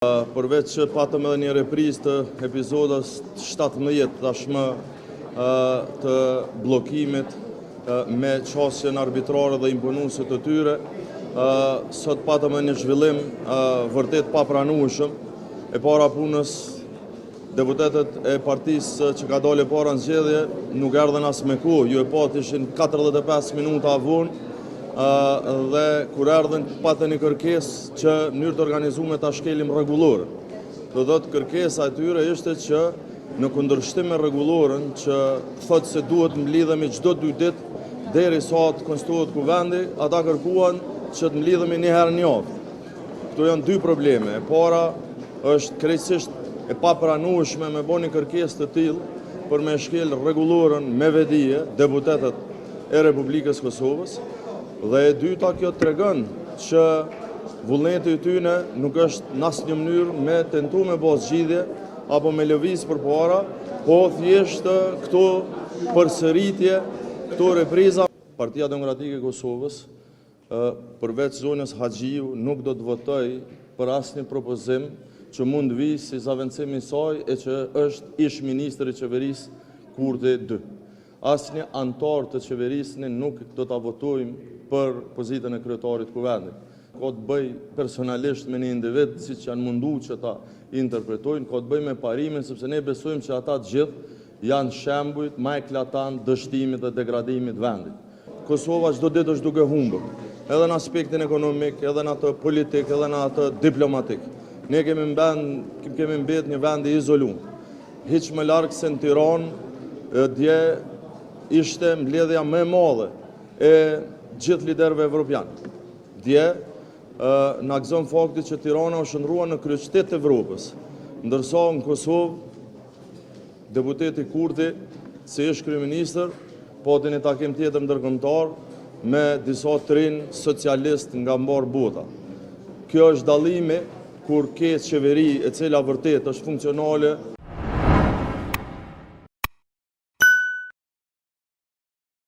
Përveç që patëm edhe një reprizë të epizodës 17 tashmë të blokimit me qasjen arbitrare dhe imponuese të tyre, sot patëm edhe një zhvillim vërtet papranueshëm. E para punës, deputetët e partisë që ka dalë para në zgjedhje nuk erdhen as me kohë, ju e pat ishin 45 minuta vonë, dhe kur erdhen patën një kërkesë që në mënyrë të organizuar ta shkelim rregullore. Do thotë kërkesa e tyre ishte që në kundërshtim me rregullorën që thotë se duhet mblidhemi çdo 2 ditë derisa të konstituohet kuvendi, ata kërkuan që të mblidhemi një herë në javë. Këto janë 2 probleme. E para është krejtësisht e papranueshme me bëni kërkesë të tillë për me shkel rregullorën me vedije deputetët e Republikës Kosovës. Dhe e dyta, kjo tregon që vullneti i tyre nuk është në asnjë mënyrë me tentu me bë zgjidhje apo me lëviz përpara, po thjesht këto përsëritje, këto repriza. Partia Demokratike e Kosovës, përveç zonës Haxhiu, nuk do të votoj për asnjë propozim që mund vi si zaventësim i saj e që është ish ministër i qeverisë Kurti 2. Asnjë antar të qeverisë nuk do ta votojmë për pozitën e kryetarit të kuvendit. Ka të bëj personalisht me një individ, siç janë mundu që ta interpretojnë, ka të bëj me parimin, sepse ne besojmë që ata të gjithë janë shembujt më eklatant dështimit dhe degradimit vendit. Kosova çdo ditë është duke humbur, edhe në aspektin ekonomik, edhe në atë politik, edhe në atë diplomatik. Ne kemi mbet një vend i izoluar. Hiç më larg se në Tiranë, dje ishte mbledhja më e madhe e gjithë liderëve evropianë. Dje na gëzon fakti që Tirana është shndruar në kryeqytet të Evropës, ndërsa në Kosovë deputeti Kurti, si ish kryeministër, pati një takim tjetër ndërkombëtar me disa trin socialist nga mbar bota. Kjo është dallimi kur ke qeveri e cila vërtet është funksionale